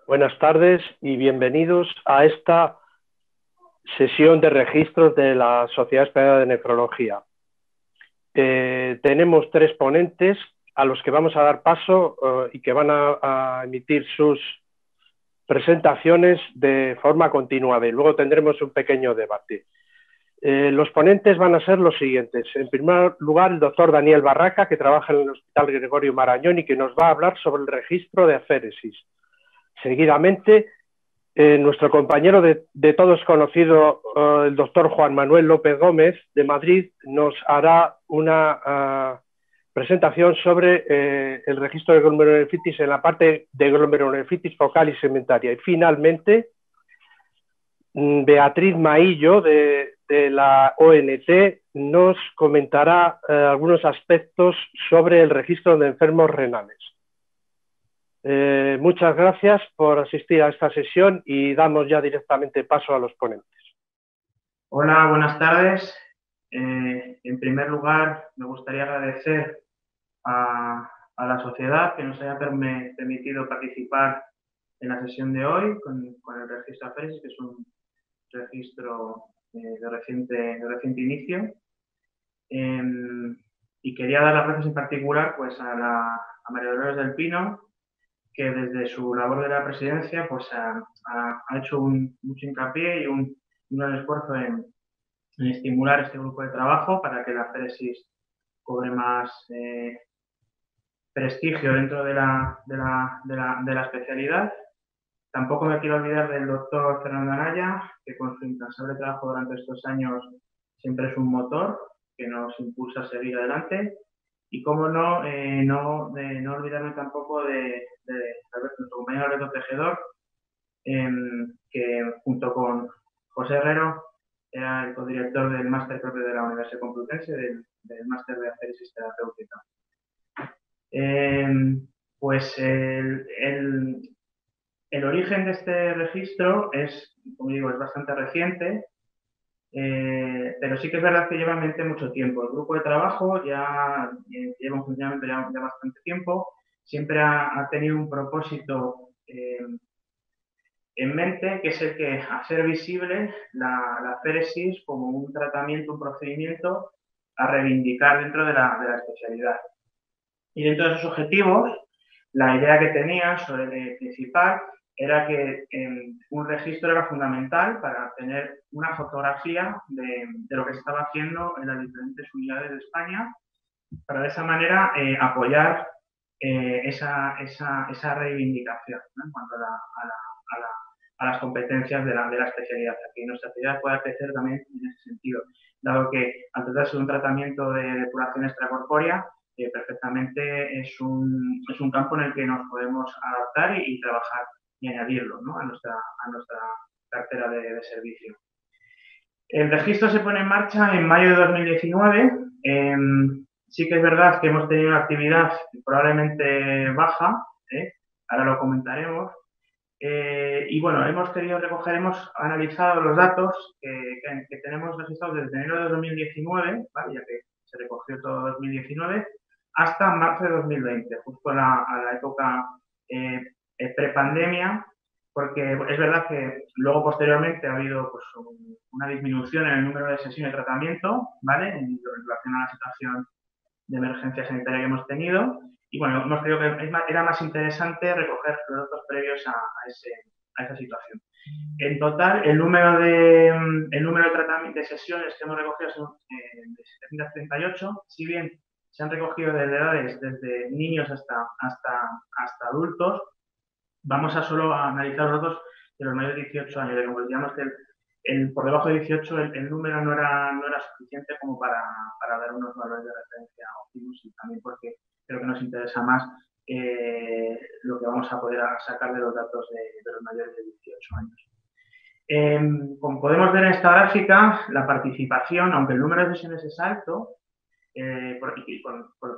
Buenas tardes y bienvenidos a esta sesión de registros de la Sociedad Española de Nefrología. Tenemos tres ponentes a los que vamos a dar paso y que van a emitir sus presentaciones de forma continuada y luego tendremos un pequeño debate. Los ponentes van a ser los siguientes. En primer lugar, el doctor Daniel Barraca, que trabaja en el Hospital Gregorio Marañón y que nos va a hablar sobre el registro de aféresis. Seguidamente, nuestro compañero de todos conocido, el doctor Juan Manuel López Gómez, de Madrid, nos hará una presentación sobre el registro de glomerulonefritis en la parte de glomerulonefritis focal y segmentaria. Y finalmente, Beatriz Maillo, de la ONT, nos comentará algunos aspectos sobre el registro de enfermos renales. Muchas gracias por asistir a esta sesión y damos ya directamente paso a los ponentes. Hola, buenas tardes. En primer lugar, me gustaría agradecer a la sociedad que nos haya permitido participar en la sesión de hoy con el registro aféresis, que es un registro de reciente inicio. Y quería dar las gracias en particular pues, a María Dolores del Pino, que desde su labor de la presidencia pues, ha hecho mucho hincapié y un gran esfuerzo en estimular este grupo de trabajo para que la aféresis cobre más prestigio dentro de la especialidad. Tampoco me quiero olvidar del doctor Fernando Anaya, que con su incansable trabajo durante estos años siempre es un motor que nos impulsa a seguir adelante. Y cómo no, no olvidarme tampoco de nuestro compañero Alberto Tejedor, que junto con José Herrero era el codirector del máster propio de la Universidad Complutense, del máster de aféresis terapéutica. Pues el origen de este registro es, como digo, es bastante reciente, pero sí que es verdad que lleva en mente mucho tiempo. El grupo de trabajo ya lleva un funcionamiento ya bastante tiempo, siempre ha tenido un propósito en mente, que es el que hacer visible la aféresis como un tratamiento, un procedimiento a reivindicar dentro de la especialidad. Y dentro de esos objetivos, la idea que tenía sobre el principal era que un registro era fundamental para tener una fotografía de lo que se estaba haciendo en las diferentes unidades de España, para de esa manera apoyar esa reivindicación, ¿no? En cuanto a las competencias de la especialidad, que nuestra especialidad pueda crecer también en ese sentido, dado que al tratarse de un tratamiento de depuración extracorpórea, perfectamente es un campo en el que nos podemos adaptar y trabajar y añadirlo, ¿no? a nuestra cartera de servicio. El registro se pone en marcha en mayo de 2019. Sí que es verdad que hemos tenido una actividad probablemente baja, ahora lo comentaremos. Y bueno, hemos analizado los datos que tenemos registrados desde enero de 2019, ¿vale? Ya que se recogió todo 2019, hasta marzo de 2020, justo a la época prepandemia, porque es verdad que luego posteriormente ha habido pues, una disminución en el número de sesiones de tratamiento, ¿vale? En relación a la situación de emergencia sanitaria que hemos tenido. Y bueno, hemos creído que era más interesante recoger los datos previos a esa situación. En total, el número de sesiones que hemos recogido son de 738, si bien se han recogido desde edades desde niños hasta adultos. Vamos a solo analizar los datos de los mayores de 18 años, como decíamos que por debajo de 18 el número no era suficiente como para dar unos valores de referencia óptimos, y también porque creo que nos interesa más lo que vamos a poder sacar de los datos de los mayores de 18 años. Como podemos ver en esta gráfica, la participación, aunque el número de sesiones es alto, por lo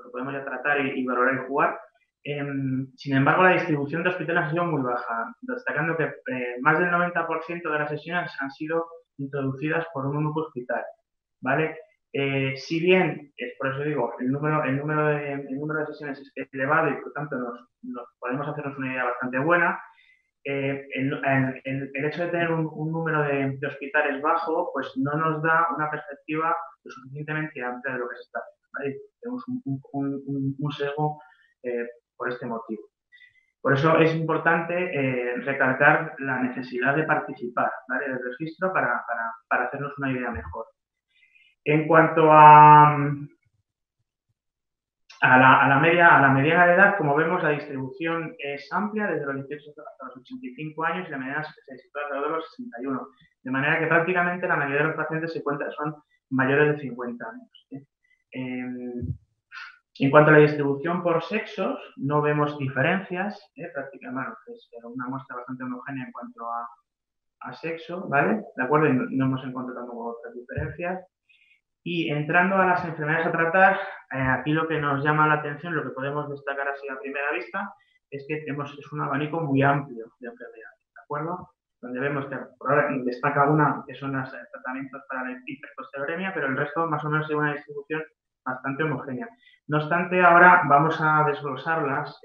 que podemos ya tratar y valorar y jugar, sin embargo, la distribución de hospitales ha sido muy baja, destacando que más del 90% de las sesiones han sido introducidas por un único hospital, ¿vale? Si bien, por eso digo, el número de sesiones es elevado y por tanto nos podemos hacernos una idea bastante buena, el hecho de tener un número de hospitales bajo, pues no nos da una perspectiva lo suficientemente amplia de lo que se está haciendo, ¿vale? Tenemos un sesgo por este motivo. Por eso es importante recalcar la necesidad de participar, ¿vale?, del registro para hacernos una idea mejor. En cuanto a la mediana de edad, como vemos, la distribución es amplia, desde los 18 hasta los 85 años, y la mediana se sitúa alrededor de los 61. De manera que prácticamente la mayoría de los pacientes son mayores de 50 años. En cuanto a la distribución por sexos, no vemos diferencias, prácticamente, es una muestra bastante homogénea en cuanto a sexo, ¿vale? ¿De acuerdo? Y no hemos encontrado tampoco otras diferencias. Y entrando a las enfermedades a tratar, aquí lo que nos llama la atención, lo que podemos destacar así a primera vista, es que es un abanico muy amplio de enfermedades, ¿de acuerdo? Donde vemos que por ahora destaca una, que son los tratamientos para la hipercolesterolemia, pero el resto más o menos es una distribución bastante homogénea. No obstante, ahora vamos a desglosarlas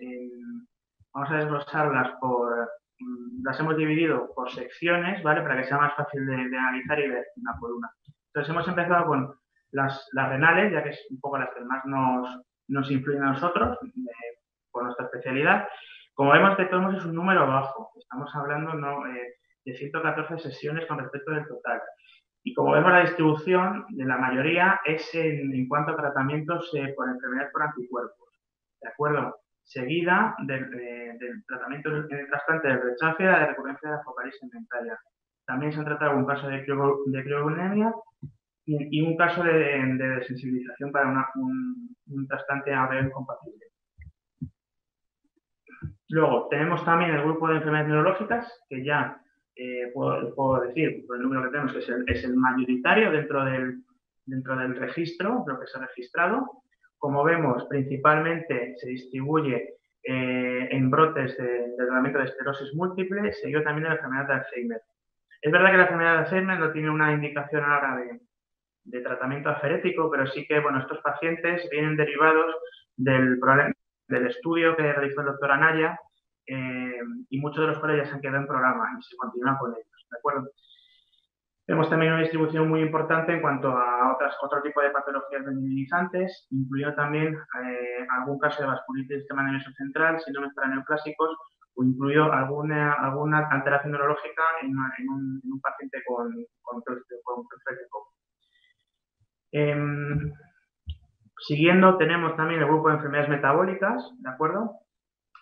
las hemos dividido por secciones, ¿vale?, para que sea más fácil de analizar y ver una por una. Entonces hemos empezado con las renales, ya que es un poco las que más nos influyen a nosotros, por nuestra especialidad. Como vemos, de todos modos es un número bajo. Estamos hablando de 114 sesiones con respecto del total. Y como vemos, la distribución de la mayoría es en cuanto a tratamientos por enfermedades por anticuerpos, ¿de acuerdo? Seguida del tratamiento en el trasplante del rechazo y la recurrencia de la focalitis inventaria. También se han tratado un caso de criogluconemia y un caso de desensibilización para un trasplante ABM compatible. Luego, tenemos también el grupo de enfermedades neurológicas, que ya puedo decir, por el número que tenemos, que es el mayoritario dentro del registro, lo que se ha registrado. Como vemos, principalmente se distribuye en brotes de tratamiento de esclerosis múltiple, seguido también de la enfermedad de Alzheimer. Es verdad que la enfermedad de Alzheimer no tiene una indicación a la hora de tratamiento aferético, pero sí que, bueno, estos pacientes vienen derivados del estudio que realizó el doctor Anaya, y muchos de los cuales ya se han quedado en programa y se continúan con ellos, ¿de acuerdo? Vemos también una distribución muy importante en cuanto a otro tipo de patologías minimizantes, incluyendo también algún caso de vasculitis del sistema nervioso central, síndromes paraneoplásicos, o incluido alguna alteración neurológica en un paciente con siguiendo, tenemos también el grupo de enfermedades metabólicas, ¿de acuerdo?,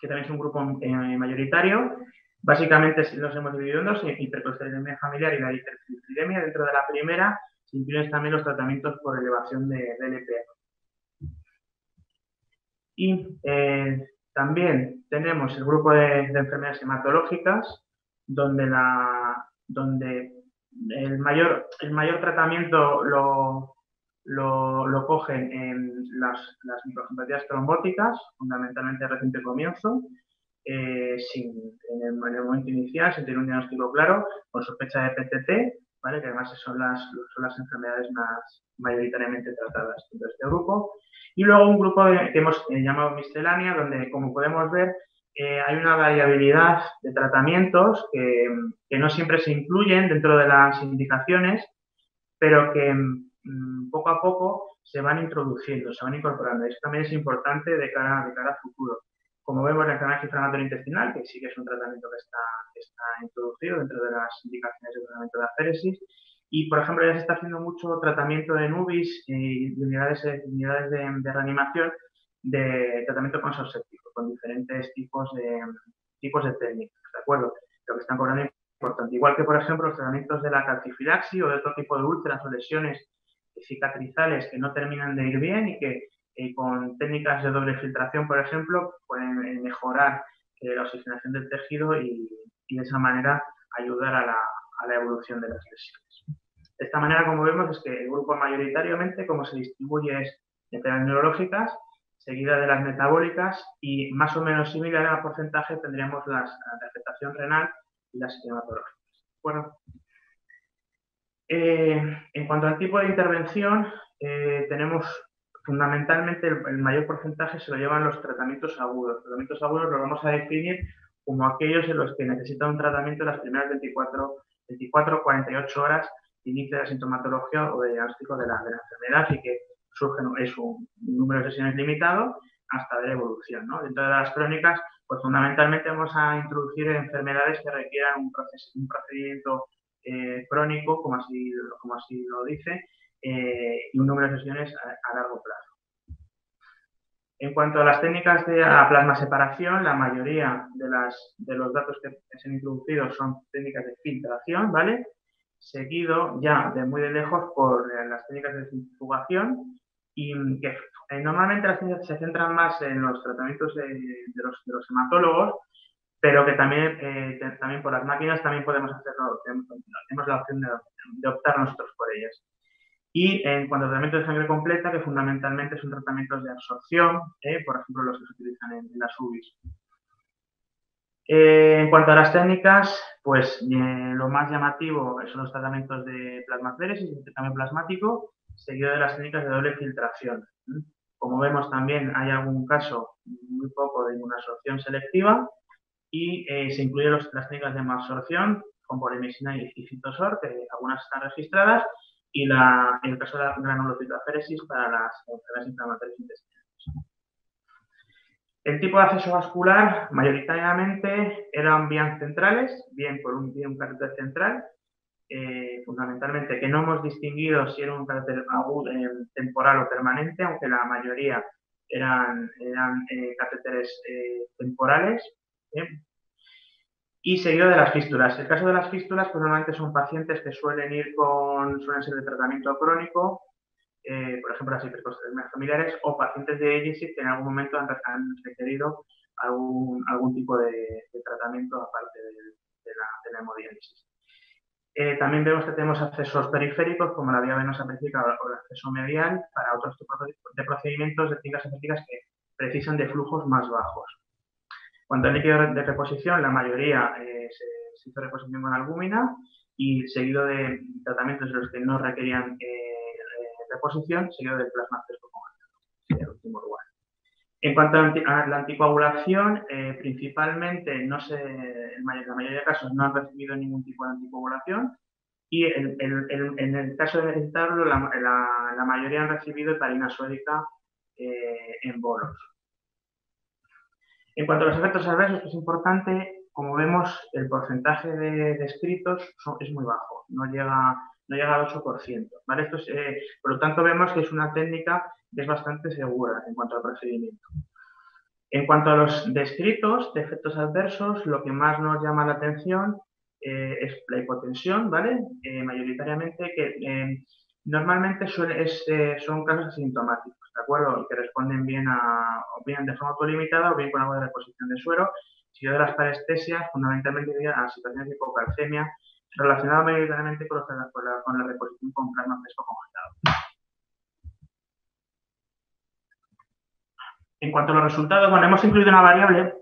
que también es un grupo mayoritario. Básicamente los hemos dividido en dos, hipercolesterolemia familiar y la hipercolesterolemia. Dentro de la primera se incluyen también los tratamientos por elevación de LPA. Y también tenemos el grupo de enfermedades hematológicas, donde el mayor tratamiento lo cogen en las microangiopatía trombóticas, fundamentalmente de reciente comienzo, en el momento inicial, sin tener un diagnóstico claro, con sospecha de PTT, ¿vale?, que además son las enfermedades más mayoritariamente tratadas dentro de este grupo. Y luego un grupo que hemos llamado miscelánea, donde, como podemos ver, hay una variabilidad de tratamientos que no siempre se incluyen dentro de las indicaciones, pero que poco a poco se van introduciendo, se van incorporando. Esto también es importante de cara a futuro. Como vemos, la enfermedad inflamatoria intestinal, que sí que es un tratamiento que está introducido dentro de las indicaciones de tratamiento de aféresis. Y, por ejemplo, ya se está haciendo mucho tratamiento de NUBIS y unidades de reanimación de tratamiento consórtico, con diferentes tipos de técnicas, ¿de acuerdo? Lo que están cobrando importante. Igual que, por ejemplo, los tratamientos de la calcifilaxis o de otro tipo de úlceras o lesiones cicatrizales que no terminan de ir bien y que con técnicas de doble filtración, por ejemplo, pueden mejorar la oxigenación del tejido y de esa manera ayudar a la evolución de las lesiones. De esta manera, como vemos, es que el grupo mayoritariamente, como se distribuye, es enfermedades neurológicas, seguida de las metabólicas, y más o menos similar a porcentaje tendríamos la afectación renal y las hematológicas. Bueno, en cuanto al tipo de intervención, tenemos fundamentalmente el mayor porcentaje se lo llevan los tratamientos agudos. Los tratamientos agudos los vamos a definir como aquellos en los que necesitan un tratamiento en las primeras 24-48 horas de inicio de la sintomatología o de diagnóstico de la enfermedad y que es un número de sesiones limitado hasta ver evolución, ¿no? Dentro de las crónicas, pues fundamentalmente vamos a introducir enfermedades que requieran un procedimiento crónico, como así lo dice, y un número de sesiones a largo plazo. En cuanto a las técnicas de la plasma separación, la mayoría de los datos que se han introducido son técnicas de filtración, ¿vale? Seguido ya de muy de lejos por las técnicas de centrifugación y que normalmente las técnicas se centran más en los tratamientos de los hematólogos, pero que también por las máquinas también podemos hacerlo, tenemos la opción de optar nosotros por ellas. Y en cuanto a tratamiento de sangre completa, que fundamentalmente son tratamientos de absorción, por ejemplo los que se utilizan en las UBIs. En cuanto a las técnicas, pues lo más llamativo son los tratamientos de plasmaféresis, intercambio plasmático, seguido de las técnicas de doble filtración. Como vemos también hay algún caso, muy poco, de inmunoabsorción selectiva y se incluyen las técnicas de hemoabsorción con polimesina y citosor, que algunas están registradas, y el caso de la granulocitoféresis para las enfermedades inflamatorias intestinales. El tipo de acceso vascular mayoritariamente eran vías centrales, bien por un catéter central, fundamentalmente que no hemos distinguido si era un catéter temporal o permanente, aunque la mayoría eran catéteres temporales. Y seguido de las fístulas. El caso de las fístulas, pues normalmente son pacientes que suelen ser de tratamiento crónico, por ejemplo, las hipercolesterolemia familiares o pacientes de diálisis que en algún momento han requerido algún tipo de tratamiento aparte de la hemodiálisis. También vemos que tenemos accesos periféricos como la vía venosa periférica o el acceso medial para otros tipos de procedimientos de técnicas estéticas que precisan de flujos más bajos. Cuanto al líquido de reposición, la mayoría se hizo reposición con albúmina y seguido de tratamientos en los que no requerían reposición, seguido del plasma fresco congelado, en último lugar. En cuanto a la anticoagulación, principalmente la mayoría de casos no han recibido ningún tipo de anticoagulación y en el caso de necesitarlo, la mayoría han recibido heparina sódica en bolos. En cuanto a los efectos adversos, que es importante, como vemos, el porcentaje de descritos es muy bajo, no llega al 8%. ¿Vale? Esto por lo tanto, vemos que es una técnica que es bastante segura en cuanto al procedimiento. En cuanto a los descritos de efectos adversos, lo que más nos llama la atención es la hipotensión, ¿vale? Mayoritariamente, que normalmente son casos asintomáticos, ¿de acuerdo? Y que responden bien de forma autolimitada o bien con algo de reposición de suero, seguido de las parestesias, fundamentalmente a situaciones de hipocalcemia, relacionadas mayoritariamente con la reposición con plasma fresco congelado. En cuanto a los resultados, bueno, hemos incluido una variable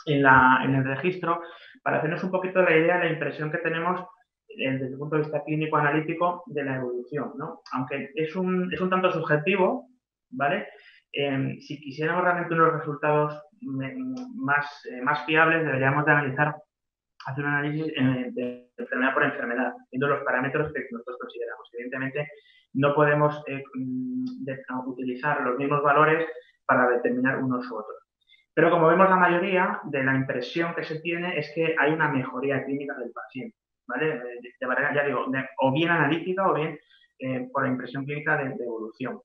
en el registro para hacernos un poquito la idea de la impresión que tenemos desde el punto de vista clínico-analítico de la evolución, ¿no? Aunque es un tanto subjetivo, ¿vale? Si quisiéramos realmente unos resultados más fiables, deberíamos de hacer un análisis de enfermedad por enfermedad, viendo los parámetros que nosotros consideramos. Evidentemente, no podemos utilizar los mismos valores para determinar unos u otros. Pero como vemos, la mayoría de la impresión que se tiene es que hay una mejoría clínica del paciente, ¿vale? De manera, ya digo, o bien analítica o bien por la impresión clínica de evolución.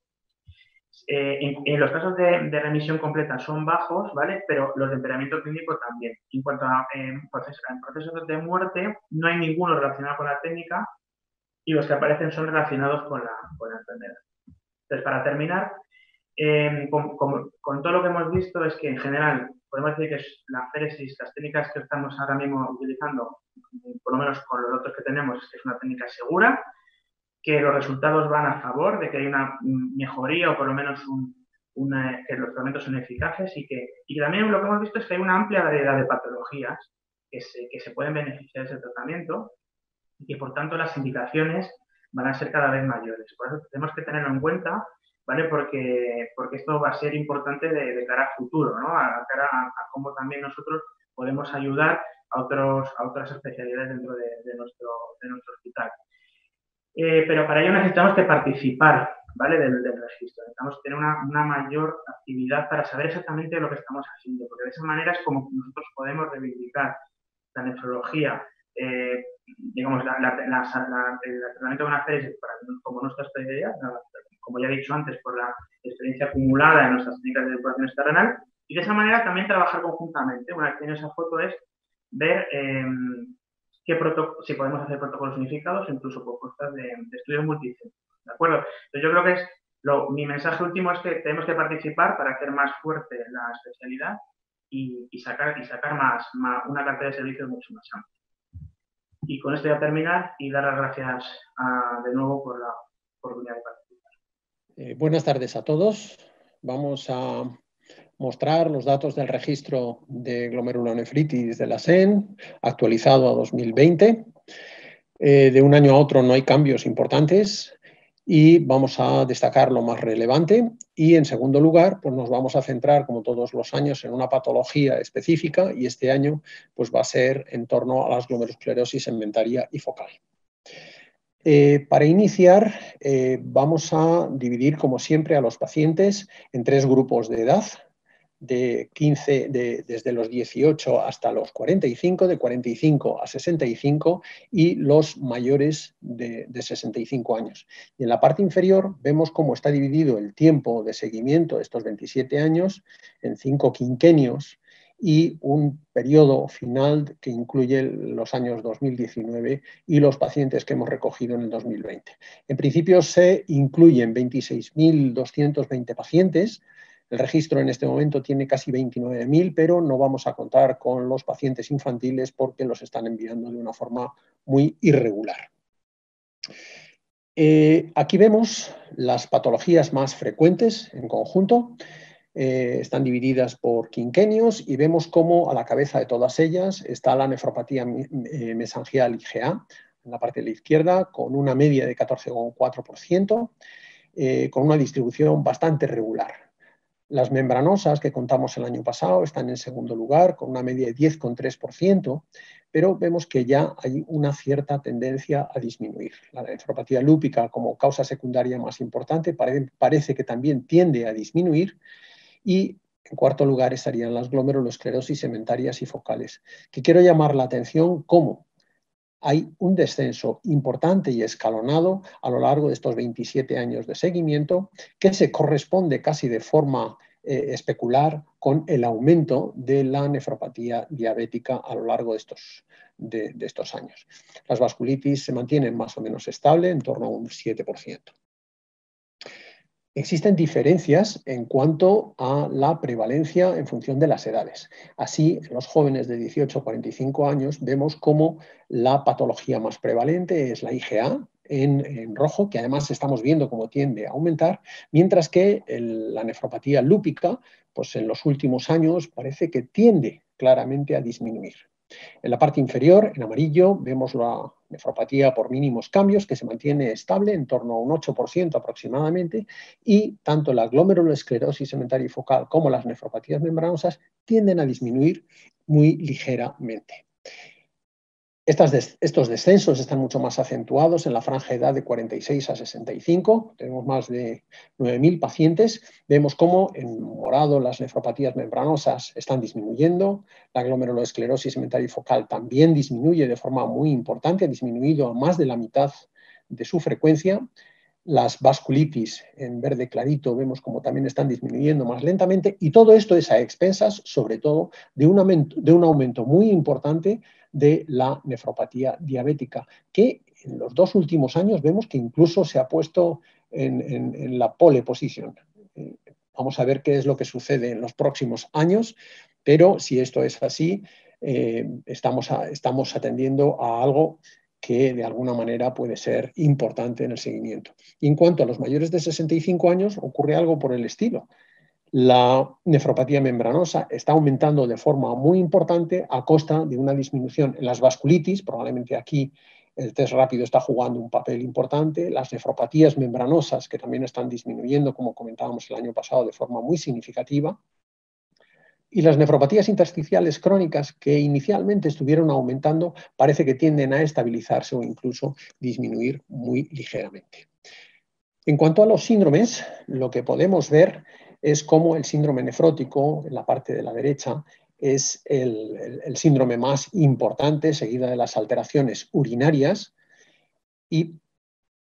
En los casos de remisión completa son bajos, ¿vale? Pero los de empeoramiento clínico también. En cuanto a procesos de muerte, no hay ninguno relacionado con la técnica y los que aparecen son relacionados con la enfermedad. Entonces, para terminar, con todo lo que hemos visto es que en general podemos decir que la féresis, las técnicas que estamos ahora mismo utilizando, por lo menos con los datos que tenemos, es una técnica segura, que los resultados van a favor de que hay una mejoría o por lo menos que los tratamientos son eficaces y también lo que hemos visto es que hay una amplia variedad de patologías que se pueden beneficiar de ese tratamiento y que por tanto las indicaciones van a ser cada vez mayores. Por eso tenemos que tenerlo en cuenta, ¿vale? Porque esto va a ser importante de cara a futuro, ¿no? A cara a cómo también nosotros podemos ayudar a otras especialidades dentro de nuestro hospital. Pero para ello necesitamos que participar, ¿vale? del registro. Necesitamos tener una mayor actividad para saber exactamente lo que estamos haciendo, porque de esa manera es como nosotros podemos reivindicar la nefrología, digamos, el tratamiento de una serie como nuestra especialidad, como ya he dicho antes, por la experiencia acumulada en nuestras técnicas de depuración extrarrenal, y de esa manera también trabajar conjuntamente. Una vez que esa foto es ver si podemos hacer protocolos unificados, incluso propuestas de estudios multicéntricos, ¿de acuerdo? Entonces yo creo que mi mensaje último es que tenemos que participar para hacer más fuerte la especialidad y sacar más una cartera de servicios mucho más amplia. Y con esto voy a terminar y dar las gracias de nuevo por la oportunidad de participar. Buenas tardes a todos. Vamos a mostrar los datos del registro de glomerulonefritis de la SEN, actualizado a 2020. De un año a otro no hay cambios importantes y vamos a destacar lo más relevante. Y en segundo lugar, pues nos vamos a centrar, como todos los años, en una patología específica, y este año pues va a ser en torno a las glomerulosclerosis segmentaria y focal. Para iniciar, vamos a dividir, como siempre, a los pacientes en 3 grupos de edad, desde los 18 hasta los 45, de 45 a 65, y los mayores de 65 años. Y en la parte inferior vemos cómo está dividido el tiempo de seguimiento de estos 27 años en 5 quinquenios y un periodo final que incluye los años 2019 y los pacientes que hemos recogido en el 2020. En principio se incluyen 26.220 pacientes. El registro en este momento tiene casi 29.000, pero no vamos a contar con los pacientes infantiles porque los están enviando de una forma muy irregular. Aquí vemos las patologías más frecuentes en conjunto. Están divididas por quinquenios y vemos cómo a la cabeza de todas ellas está la nefropatía mesangial IgA, en la parte de la izquierda, con una media de 14,4%, con una distribución bastante regular. Las membranosas que contamos el año pasado están en segundo lugar, con una media de 10,3%, pero vemos que ya hay una cierta tendencia a disminuir. La nefropatía lúpica, como causa secundaria más importante, parece que también tiende a disminuir. Y en cuarto lugar estarían las glomerulosclerosis segmentarias y focales, que quiero llamar la atención cómo hay un descenso importante y escalonado a lo largo de estos 27 años de seguimiento, que se corresponde casi de forma especular con el aumento de la nefropatía diabética a lo largo de estos años. Las vasculitis se mantienen más o menos estable, en torno a un 7%. Existen diferencias en cuanto a la prevalencia en función de las edades. Así, en los jóvenes de 18 a 45 años vemos cómo la patología más prevalente es la IgA en rojo, que además estamos viendo cómo tiende a aumentar, mientras que la nefropatía lúpica, pues en los últimos años parece que tiende claramente a disminuir. En la parte inferior, en amarillo, vemos la nefropatía por mínimos cambios, que se mantiene estable en torno a un 8% aproximadamente, y tanto la glomerulosclerosis segmentaria y focal como las nefropatías membranosas tienden a disminuir muy ligeramente. Estos descensos están mucho más acentuados en la franja de edad de 46 a 65. Tenemos más de 9.000 pacientes. Vemos cómo en morado las nefropatías membranosas están disminuyendo. La glomerulosclerosis segmentaria y focal también disminuye de forma muy importante. Ha disminuido a más de la mitad de su frecuencia. Las vasculitis en verde clarito vemos como también están disminuyendo más lentamente, y todo esto es a expensas, sobre todo, de un aumento muy importante de la nefropatía diabética, que en los 2 últimos años vemos que incluso se ha puesto en la pole position. Vamos a ver qué es lo que sucede en los próximos años, pero si esto es así, estamos atendiendo a algo que de alguna manera puede ser importante en el seguimiento. Y en cuanto a los mayores de 65 años, ocurre algo por el estilo. La nefropatía membranosa está aumentando de forma muy importante a costa de una disminución en las vasculitis. Probablemente aquí el test rápido está jugando un papel importante. Las nefropatías membranosas, que también están disminuyendo, como comentábamos el año pasado, de forma muy significativa. Y las nefropatías intersticiales crónicas, que inicialmente estuvieron aumentando, parece que tienden a estabilizarse o incluso disminuir muy ligeramente. En cuanto a los síndromes, lo que podemos ver es cómo el síndrome nefrótico, en la parte de la derecha, es el síndrome más importante, seguida de las alteraciones urinarias y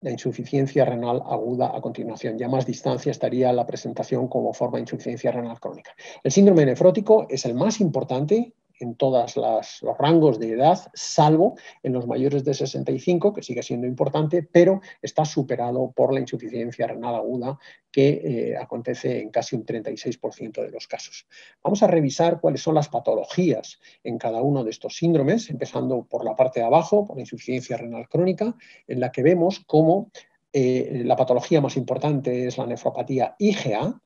la insuficiencia renal aguda a continuación. Ya a más distancia estaría la presentación como forma de insuficiencia renal crónica. El síndrome nefrótico es el más importante en todos los rangos de edad, salvo en los mayores de 65, que sigue siendo importante, pero está superado por la insuficiencia renal aguda, que acontece en casi un 36% de los casos. Vamos a revisar cuáles son las patologías en cada uno de estos síndromes, empezando por la parte de abajo, por la insuficiencia renal crónica, en la que vemos cómo la patología más importante es la nefropatía IgA,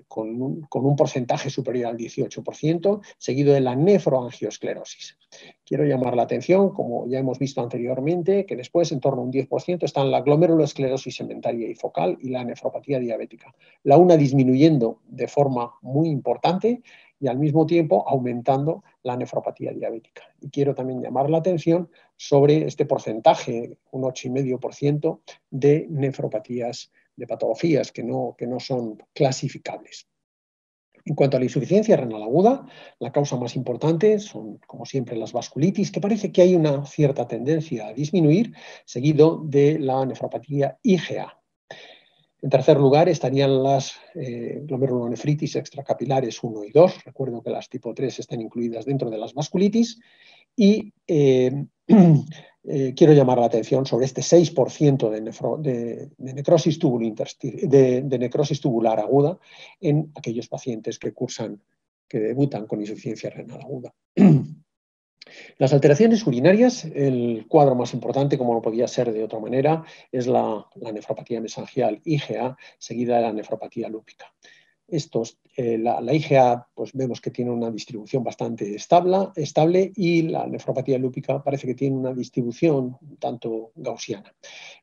con un porcentaje superior al 18%, seguido de la nefroangiosclerosis. Quiero llamar la atención, como ya hemos visto anteriormente, que después, en torno a un 10%, están la glomerulosclerosis segmentaria y focal y la nefropatía diabética. La una disminuyendo de forma muy importante y al mismo tiempo aumentando la nefropatía diabética. Y quiero también llamar la atención sobre este porcentaje, un 8,5% de nefropatías, de patologías que no son clasificables. En cuanto a la insuficiencia renal aguda, la causa más importante son, como siempre, las vasculitis, que parece que hay una cierta tendencia a disminuir, seguido de la nefropatía IgA. En tercer lugar estarían las glomerulonefritis extracapilares 1 y 2. Recuerdo que las tipo 3 están incluidas dentro de las vasculitis. Y quiero llamar la atención sobre este 6% de necrosis tubular aguda en aquellos pacientes que debutan con insuficiencia renal aguda. Las alteraciones urinarias, el cuadro más importante, como no podía ser de otra manera, es la nefropatía mesangial IgA, seguida de la nefropatía lúpica. La IgA, pues vemos que tiene una distribución bastante estable y la nefropatía lúpica parece que tiene una distribución un tanto gaussiana.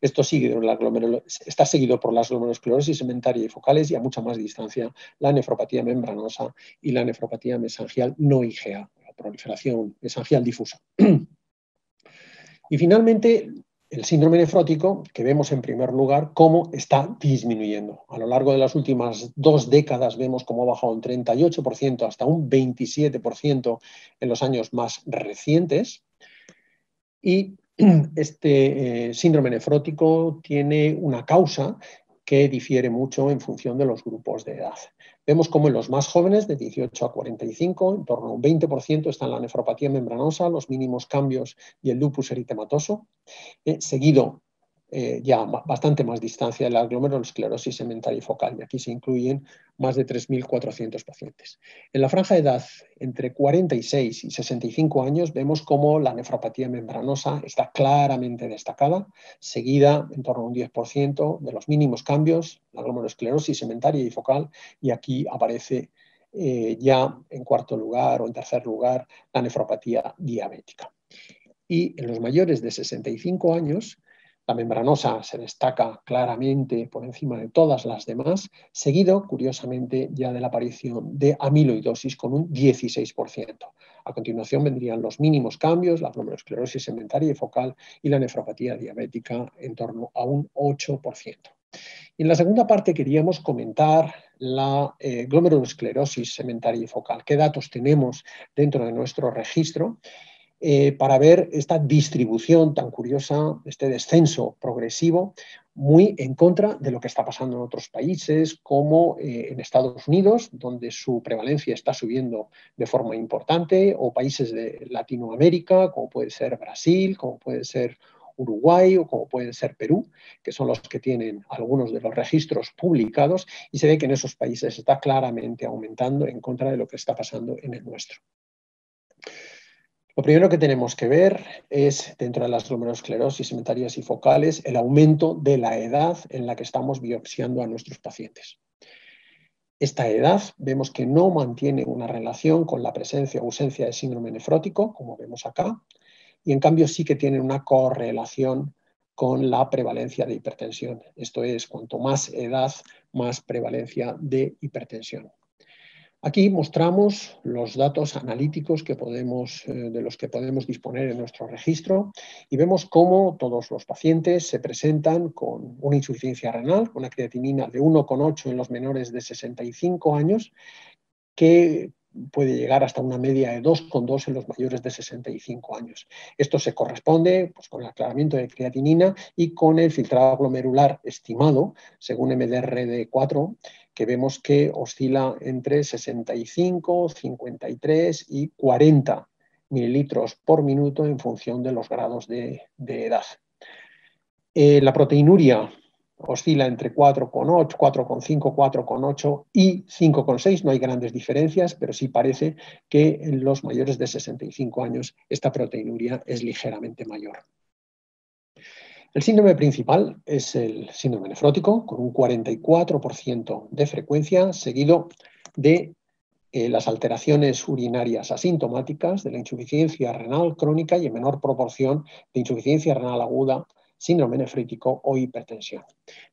Esto está seguido por las glomerulosclerosis segmentaria y focales y a mucha más distancia la nefropatía membranosa y la nefropatía mesangial no IgA, la proliferación mesangial difusa. Y finalmente, el síndrome nefrótico, que vemos en primer lugar cómo está disminuyendo. A lo largo de las últimas 2 décadas vemos cómo ha bajado un 38% hasta un 27% en los años más recientes. Y este síndrome nefrótico tiene una causa que difiere mucho en función de los grupos de edad. Vemos como en los más jóvenes, de 18 a 45, en torno a un 20% está en la nefropatía membranosa, los mínimos cambios y el lupus eritematoso, seguido ya bastante más distancia de la glomerulosclerosis segmentaria y focal, y aquí se incluyen más de 3.400 pacientes. En la franja de edad entre 46 y 65 años vemos cómo la nefropatía membranosa está claramente destacada, seguida en torno a un 10% de los mínimos cambios, la glomerulosclerosis segmentaria y focal, y aquí aparece ya en cuarto lugar o en tercer lugar la nefropatía diabética. Y en los mayores de 65 años, la membranosa se destaca claramente por encima de todas las demás, seguido, curiosamente, ya de la aparición de amiloidosis con un 16%. A continuación vendrían los mínimos cambios, la glomerulosclerosis segmentaria y focal y la nefropatía diabética en torno a un 8%. Y en la segunda parte queríamos comentar la glomerulosclerosis segmentaria y focal. ¿Qué datos tenemos dentro de nuestro registro para ver esta distribución tan curiosa, este descenso progresivo, muy en contra de lo que está pasando en otros países, como en Estados Unidos, donde su prevalencia está subiendo de forma importante, o países de Latinoamérica, como puede ser Brasil, como puede ser Uruguay o como pueden ser Perú, que son los que tienen algunos de los registros publicados, y se ve que en esos países está claramente aumentando en contra de lo que está pasando en el nuestro. Lo primero que tenemos que ver es, dentro de las glomerulosclerosis segmentarias y focales, el aumento de la edad en la que estamos biopsiando a nuestros pacientes. Esta edad vemos que no mantiene una relación con la presencia o ausencia de síndrome nefrótico, como vemos acá, y en cambio sí que tiene una correlación con la prevalencia de hipertensión. Esto es, cuanto más edad, más prevalencia de hipertensión. Aquí mostramos los datos analíticos de los que podemos disponer en nuestro registro y vemos cómo todos los pacientes se presentan con una insuficiencia renal, con una creatinina de 1,8 en los menores de 65 años, que puede llegar hasta una media de 2,2 en los mayores de 65 años. Esto se corresponde pues, con el aclaramiento de creatinina y con el filtrado glomerular estimado, según MDRD4, que vemos que oscila entre 65, 53 y 40 mililitros por minuto en función de los grados de edad. La proteinuria oscila entre 4,8, 4,5, 4,8 y 5,6. No hay grandes diferencias, pero sí parece que en los mayores de 65 años esta proteinuria es ligeramente mayor. El síndrome principal es el síndrome nefrótico, con un 44% de frecuencia, seguido de las alteraciones urinarias asintomáticas, de la insuficiencia renal crónica y en menor proporción de insuficiencia renal aguda, síndrome nefrítico o hipertensión.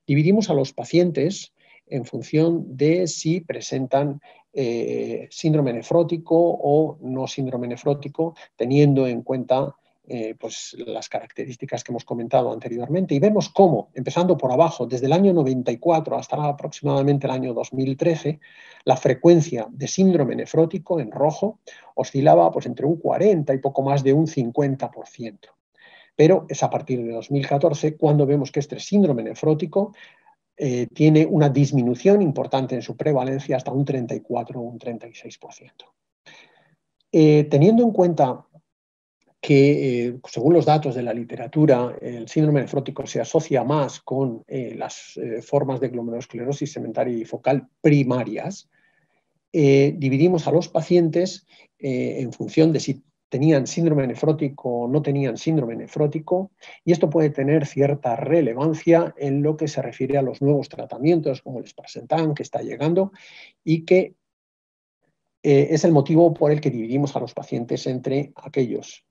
Dividimos a los pacientes en función de si presentan síndrome nefrótico o no síndrome nefrótico, teniendo en cuenta pues las características que hemos comentado anteriormente, y vemos cómo, empezando por abajo, desde el año 94 hasta aproximadamente el año 2013, la frecuencia de síndrome nefrótico en rojo oscilaba pues, entre un 40 y poco más de un 50%. Pero es a partir de 2014 cuando vemos que este síndrome nefrótico tiene una disminución importante en su prevalencia hasta un 34 o un 36%. Teniendo en cuenta que, según los datos de la literatura, el síndrome nefrótico se asocia más con las formas de glomerulosclerosis segmentaria y focal primarias, dividimos a los pacientes en función de si tenían síndrome nefrótico o no tenían síndrome nefrótico, y esto puede tener cierta relevancia en lo que se refiere a los nuevos tratamientos, como el Sparsentan, que está llegando, y que es el motivo por el que dividimos a los pacientes entre aquellos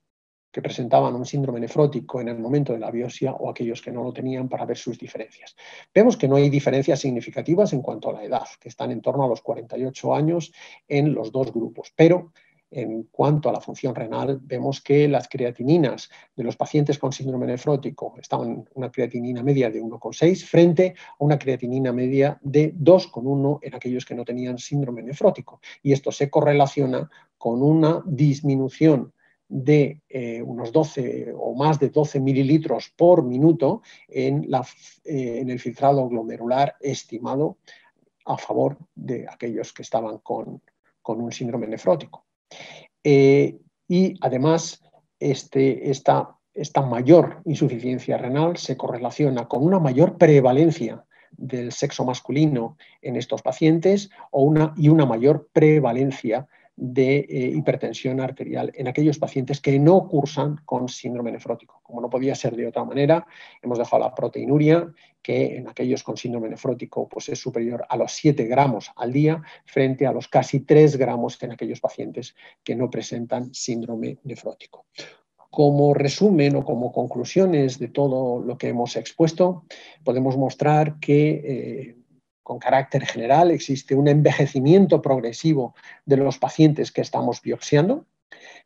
que presentaban un síndrome nefrótico en el momento de la biopsia o aquellos que no lo tenían, para ver sus diferencias. Vemos que no hay diferencias significativas en cuanto a la edad, que están en torno a los 48 años en los dos grupos, pero en cuanto a la función renal, vemos que las creatininas de los pacientes con síndrome nefrótico estaban en una creatinina media de 1,6 frente a una creatinina media de 2,1 en aquellos que no tenían síndrome nefrótico. Y esto se correlaciona con una disminución de unos 12 o más de 12 mililitros por minuto en el filtrado glomerular estimado a favor de aquellos que estaban con un síndrome nefrótico. Y además, esta mayor insuficiencia renal se correlaciona con una mayor prevalencia del sexo masculino en estos pacientes y una mayor prevalencia de hipertensión arterial en aquellos pacientes que no cursan con síndrome nefrótico. Como no podía ser de otra manera, hemos dejado la proteinuria, que en aquellos con síndrome nefrótico pues es superior a los 7 gramos al día, frente a los casi 3 gramos en aquellos pacientes que no presentan síndrome nefrótico. Como resumen o como conclusiones de todo lo que hemos expuesto, podemos mostrar que con carácter general existe un envejecimiento progresivo de los pacientes que estamos biopsiando,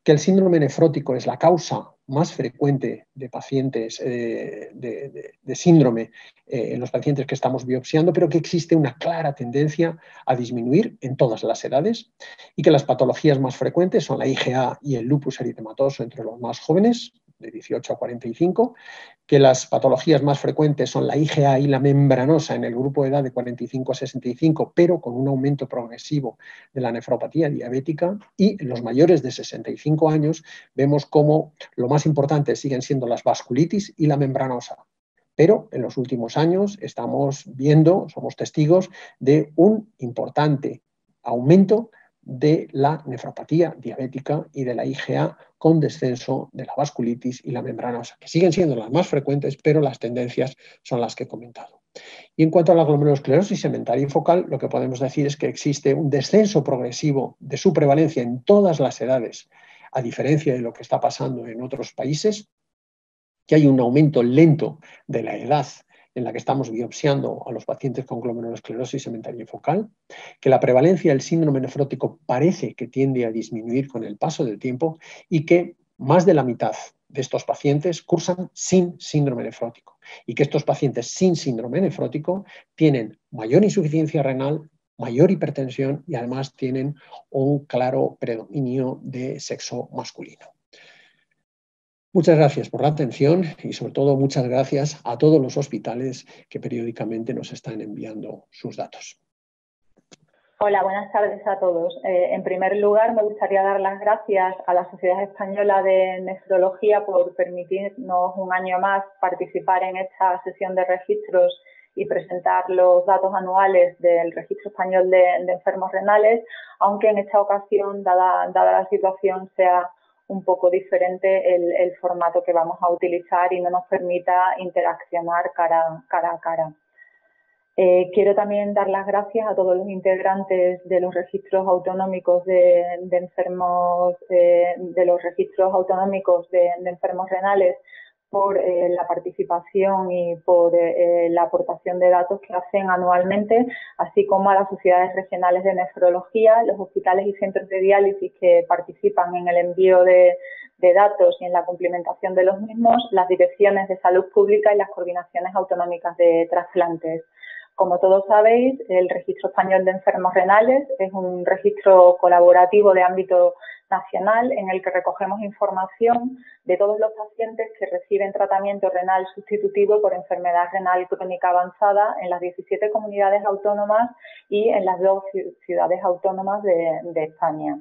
que el síndrome nefrótico es la causa más frecuente de pacientes de síndrome en los pacientes que estamos biopsiando, pero que existe una clara tendencia a disminuir en todas las edades, y que las patologías más frecuentes son la IgA y el lupus eritematoso entre los más jóvenes, de 18 a 45, que las patologías más frecuentes son la IgA y la membranosa en el grupo de edad de 45 a 65, pero con un aumento progresivo de la nefropatía diabética, y en los mayores de 65 años vemos cómo lo más importante siguen siendo las vasculitis y la membranosa. Pero en los últimos años somos testigos de un importante aumento de la nefropatía diabética y de la IgA, con descenso de la vasculitis y la membranosa, que siguen siendo las más frecuentes, pero las tendencias son las que he comentado. Y en cuanto a la glomerulosclerosis segmentaria y focal, lo que podemos decir es que existe un descenso progresivo de su prevalencia en todas las edades, a diferencia de lo que está pasando en otros países, que hay un aumento lento de la edad en la que estamos biopsiando a los pacientes con glomerulosclerosis cementaria focal, que la prevalencia del síndrome nefrótico parece que tiende a disminuir con el paso del tiempo y que más de la mitad de estos pacientes cursan sin síndrome nefrótico y que estos pacientes sin síndrome nefrótico tienen mayor insuficiencia renal, mayor hipertensión y además tienen un claro predominio de sexo masculino. Muchas gracias por la atención y sobre todo muchas gracias a todos los hospitales que periódicamente nos están enviando sus datos. Hola, buenas tardes a todos. En primer lugar, me gustaría dar las gracias a la Sociedad Española de Nefrología por permitirnos un año más participar en esta sesión de registros y presentar los datos anuales del Registro Español de Enfermos Renales, aunque en esta ocasión, dada la situación, sea un poco diferente el formato que vamos a utilizar y no nos permita interaccionar cara a cara. Quiero también dar las gracias a todos los integrantes de los registros autonómicos de enfermos, de los registros autonómicos de enfermos renales por la participación y por la aportación de datos que hacen anualmente, así como a las sociedades regionales de nefrología, los hospitales y centros de diálisis que participan en el envío de datos y en la cumplimentación de los mismos, las direcciones de salud pública y las coordinaciones autonómicas de trasplantes. Como todos sabéis, el Registro Español de Enfermos Renales es un registro colaborativo de ámbito nacional en el que recogemos información de todos los pacientes que reciben tratamiento renal sustitutivo por enfermedad renal crónica avanzada en las 17 comunidades autónomas y en las 2 ciudades autónomas de España.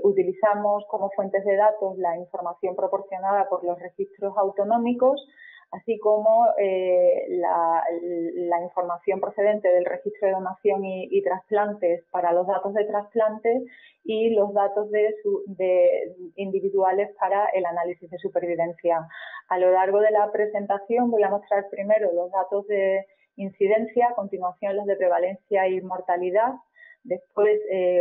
Utilizamos como fuentes de datos la información proporcionada por los registros autonómicos, así como la información procedente del registro de donación y trasplantes para los datos de trasplantes y los datos individuales para el análisis de supervivencia. A lo largo de la presentación voy a mostrar primero los datos de incidencia, a continuación los de prevalencia y mortalidad, después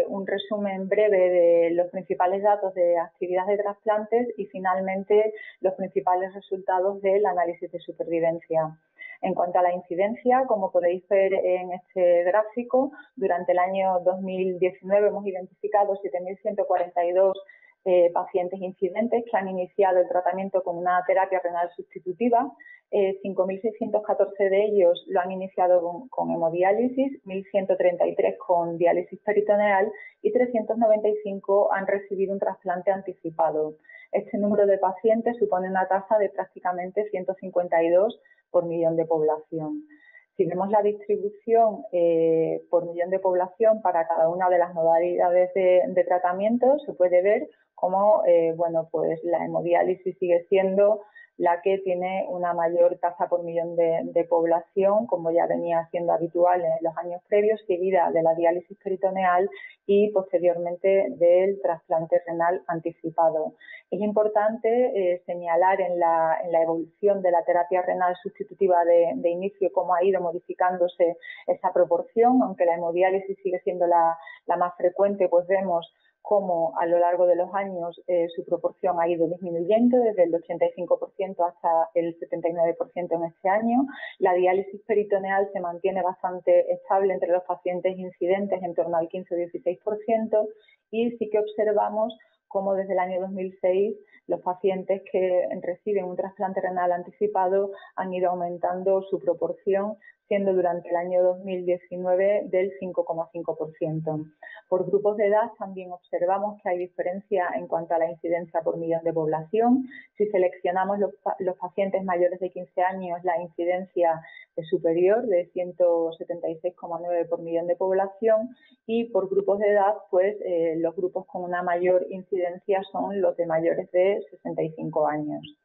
un resumen breve de los principales datos de actividad de trasplantes y finalmente los principales resultados del análisis de supervivencia. En cuanto a la incidencia, como podéis ver en este gráfico, durante el año 2019 hemos identificado 7.142 pacientes incidentes que han iniciado el tratamiento con una terapia renal sustitutiva. 5.614 de ellos lo han iniciado con hemodiálisis, 1.133 con diálisis peritoneal y 395 han recibido un trasplante anticipado. Este número de pacientes supone una tasa de prácticamente 152 por millón de población. Si vemos la distribución por millón de población para cada una de las modalidades de tratamiento, se puede ver cómo pues la hemodiálisis sigue siendo la que tiene una mayor tasa por millón de población, como ya venía siendo habitual en los años previos, seguida de la diálisis peritoneal y posteriormente del trasplante renal anticipado. Es importante señalar en la evolución de la terapia renal sustitutiva de inicio cómo ha ido modificándose esa proporción, aunque la hemodiálisis sigue siendo la más frecuente, pues vemos cómo a lo largo de los años su proporción ha ido disminuyendo desde el 85% hasta el 79% en este año. La diálisis peritoneal se mantiene bastante estable entre los pacientes incidentes en torno al 15 o 16% y sí que observamos cómo desde el año 2006 los pacientes que reciben un trasplante renal anticipado han ido aumentando su proporción, siendo durante el año 2019 del 5,5%. Por grupos de edad también observamos que hay diferencia en cuanto a la incidencia por millón de población. Si seleccionamos los pacientes mayores de 15 años, la incidencia es superior, de 176,9 por millón de población, y por grupos de edad, pues los grupos con una mayor incidencia son los de mayores de 65 años.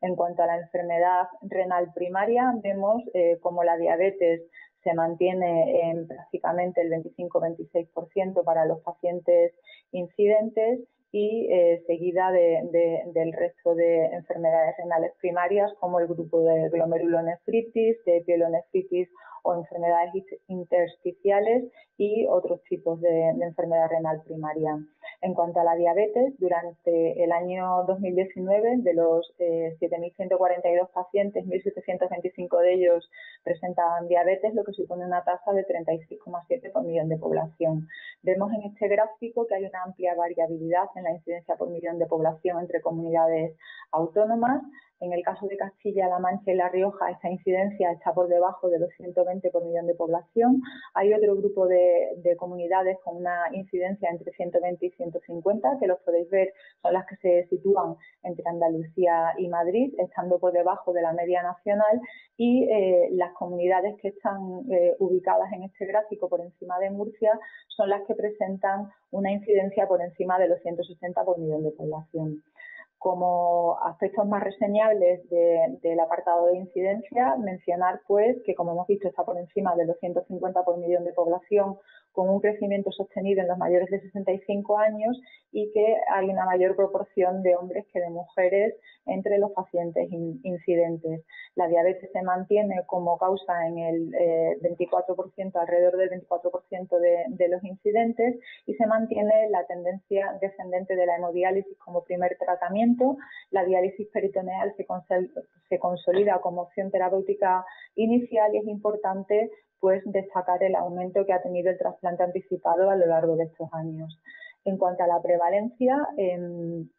En cuanto a la enfermedad renal primaria, vemos cómo la diabetes se mantiene en prácticamente el 25-26% para los pacientes incidentes y seguida del resto de enfermedades renales primarias como el grupo de glomerulonefritis, de pielonefritis o enfermedades intersticiales y otros tipos de enfermedad renal primaria. En cuanto a la diabetes, durante el año 2019, de los 7.142 pacientes, 1.725 de ellos presentaban diabetes, lo que supone una tasa de 36,7 por millón de población. Vemos en este gráfico que hay una amplia variabilidad en la incidencia por millón de población entre comunidades autónomas. En el caso de Castilla-La Mancha y La Rioja, esta incidencia está por debajo de los 120 por millón de población. Hay otro grupo de comunidades con una incidencia entre 120 y 150, que los podéis ver, son las que se sitúan entre Andalucía y Madrid, estando por debajo de la media nacional, y las comunidades que están ubicadas en este gráfico por encima de Murcia son las que presentan una incidencia por encima de los 160 por millón de población. Como aspectos más reseñables del apartado de incidencia, mencionar pues que, como hemos visto, está por encima de los 150 por millón de población, con un crecimiento sostenido en los mayores de 65 años y que hay una mayor proporción de hombres que de mujeres entre los pacientes incidentes. La diabetes se mantiene como causa en el 24%, alrededor del 24% de los incidentes, y se mantiene la tendencia descendente de la hemodiálisis como primer tratamiento. La diálisis peritoneal se consolida como opción terapéutica inicial, y es importante pues destacar el aumento que ha tenido el trasplante anticipado a lo largo de estos años. En cuanto a la prevalencia, en